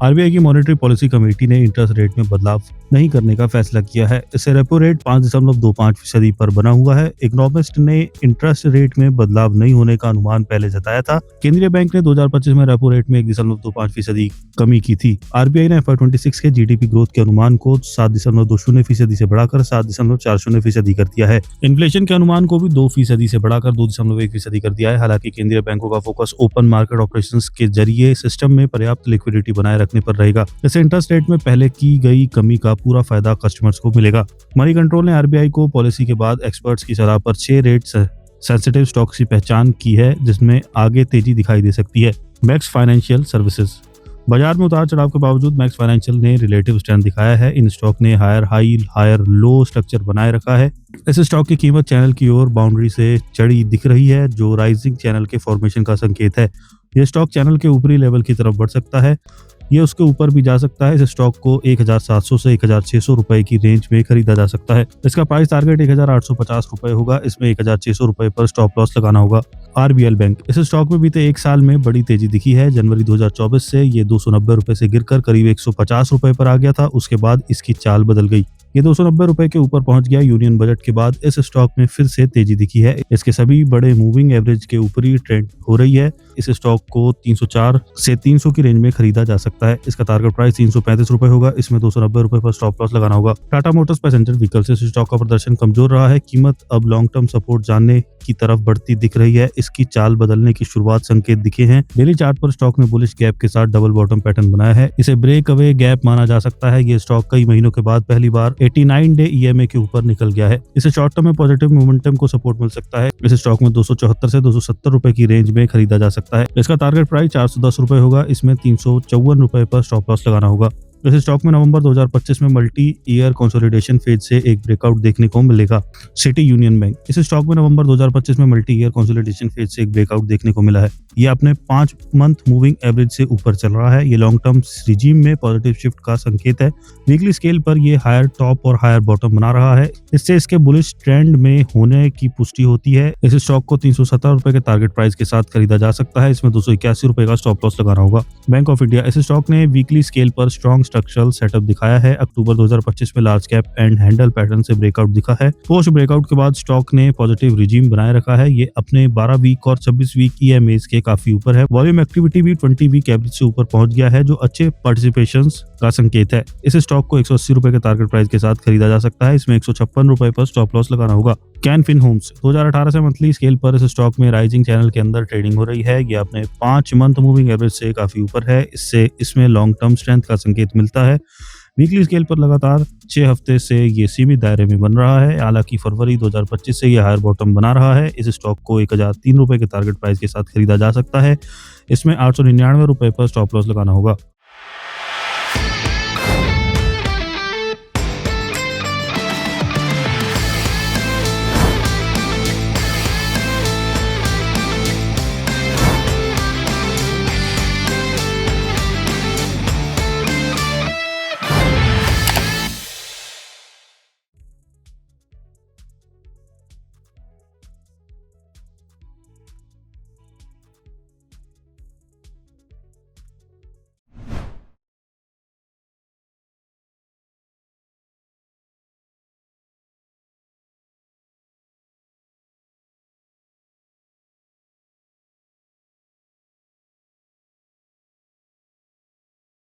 RBI की monetary policy committee ने interest rate में बदलाव नहीं करने का फैसला किया है। इससे रेपो रेट 5.25% पर बना हुआ है। इकोनॉमिस्ट ने इंटरेस्ट रेट में बदलाव नहीं होने का अनुमान पहले जताया था। केंद्रीय बैंक ने 2025 में रेपो रेट में 1.25% कमी की थी। आरबीआई ने FY26 के जीडीपी ग्रोथ के अनुमान को 7.20% से बढ़ाकर 7.40% कर दिया है। इन्फ्लेशन के अनुमान को भी 2% से बढ़ाकर 2.1% कर दिया है। हालांकि केंद्रीय बैंकों का फोकस ओपन मार्केट ऑपरेशंस के जरिए सिस्टम में पर्याप्त लिक्विडिटी बनाए रखने पर रहेगा। इससे इंटरेस्ट रेट में पहले की गई कमी का पूरा फायदा कस्टमर्स को मिलेगा। मनी कंट्रोल ने आरबीआई को पॉलिसी के बाद एक्सपर्ट्स की सलाह पर 6 रेट सेंसिटिव स्टॉक्स की पहचान की है, जिसमें आगे तेजी दिखाई दे सकती है। मैक्स फाइनेंशियल सर्विसेज बाजार में उतार चढ़ाव के बावजूद मैक्स फाइनेंशियल ने रिलेटिव स्ट्रेंथ दिखाया है। इन स्टॉक ने higher high higher low structure बनाए रखा है। इस स्टॉक की कीमत चैनल की ओर बाउंड्री से चढ़ी दिख रही है, जो राइजिंग चैनल के फॉर्मेशन का संकेत है। यह स्टॉक चैनल के ऊपरी लेवल की तरफ बढ़ सकता है। ये उसके ऊपर भी जा सकता है। इस स्टॉक को 1700 से 1600 रुपए की रेंज में खरीदा जा सकता है। इसका प्राइस टारगेट 1850 रुपए होगा। इसमें 1600 रुपए पर स्टॉप लॉस लगाना होगा। आरबीएल बैंक इस स्टॉक में बीते एक साल में बड़ी तेजी दिखी है। जनवरी 2024 से ये 290 रुपए से गिरकर करीब 150 रुपए पर आ गया था। उसके बाद इसकी चाल बदल गई। ये 290 रुपए के ऊपर पहुंच गया। यूनियन बजट के बाद इस स्टॉक में फिर से तेजी दिखी है। इसके सभी बड़े मूविंग एवरेज के ऊपरी ट्रेंड हो रही है। इस स्टॉक को 304 से 300 की रेंज में खरीदा जा सकता है। इसका टारगेट प्राइस 335 रुपए होगा। इसमें 290 रुपए पर स्टॉप लॉस लगाना होगा। टाटा मोटर्स पैसेंजर व्हीकल्स इस स्टॉक का प्रदर्शन कमजोर रहा है। कीमत अब लॉन्ग टर्म सपोर्ट जानने की तरफ बढ़ती दिख रही है। इसकी चाल बदलने की शुरुआत संकेत दिखे हैं। डेली चार्ट पर स्टॉक ने बुलिश गैप के साथ डबल बॉटम पैटर्न बनाया है। इसे ब्रेक अवे गैप माना जा सकता है। ये स्टॉक कई महीनों के बाद पहली बार 89 डे ईएमए के ऊपर निकल गया है। इसे शॉर्ट टर्म में पॉजिटिव मोमेंटम को सपोर्ट मिल सकता है। इस स्टॉक में 274 से 270 रुपए की रेंज में खरीदा जा सकता है। इसका टारगेट प्राइस 410 रुपए होगा। इसमें 354 रुपए पर स्टॉप लॉस लगाना होगा। इस स्टॉक में नवंबर 2025 में मल्टी ईयर कंसोलिडेशन फेज से एक ब्रेकआउट देखने को मिलेगा। सिटी यूनियन बैंक इस स्टॉक में नवंबर 2025 में मल्टी ईयर कंसोलिडेशन फेज से एक ब्रेकआउट देखने को मिला है। ये अपने 5 मंथ मूविंग एवरेज से ऊपर चल रहा है। ये लॉन्ग टर्म रिजीम में पॉजिटिव शिफ्ट का संकेत है। वीकली स्केल पर ये हायर टॉप और हायर बॉटम बना रहा है। इससे इसके बुलिश ट्रेंड में होने की पुष्टि होती है। इस स्टॉक को 317 रुपए के टारगेट प्राइस के साथ खरीदा जा सकता है। इसमें 281 रुपए का स्टॉप लॉस लगाना होगा। बैंक ऑफ इंडिया इस स्टॉक ने वीकली स्केल पर स्ट्रॉन्ग स्ट्रक्चरल सेटअप दिखाया है। अक्टूबर 2025 में large cap and handle pattern से ब्रेकआउट दिखा है। पोस्ट ब्रेकआउट के बाद स्टॉक ने पॉजिटिव रिजीम बनाए रखा है। ये अपने 12 वीक और 26 वीक ईएमएस के काफी ऊपर है। वॉल्यूम एक्टिविटी भी 20 वीक एवरेज से ऊपर पहुंच गया है, जो अच्छे पार्टिसिपेशंस का संकेत है। इस स्टॉक को 180 रुपए के टारगेट प्राइस के साथ खरीदा जा सकता है। इसमें 156 रुपए पर स्टॉप लॉस लगाना होगा। कैन फिन होम्स 2018 से मंथली स्केल पर इस स्टॉक में राइजिंग चैनल के अंदर ट्रेडिंग हो रही है। ये अपने 5 मंथ मूविंग एवरेज से काफी ऊपर है। इससे इसमें लॉन्ग टर्म स्ट्रेंथ का संकेत मिलता है। वीकली स्केल पर लगातार 6 हफ्ते से ये सीमित दायरे में बन रहा है। हालांकि फरवरी 2025 से ये हायर बॉटम बना रहा है। इस स्टॉक को 1003 रुपए के टारगेट प्राइस के साथ खरीदा जा सकता है। इसमें 899 रुपए पर स्टॉप लॉस लगाना होगा।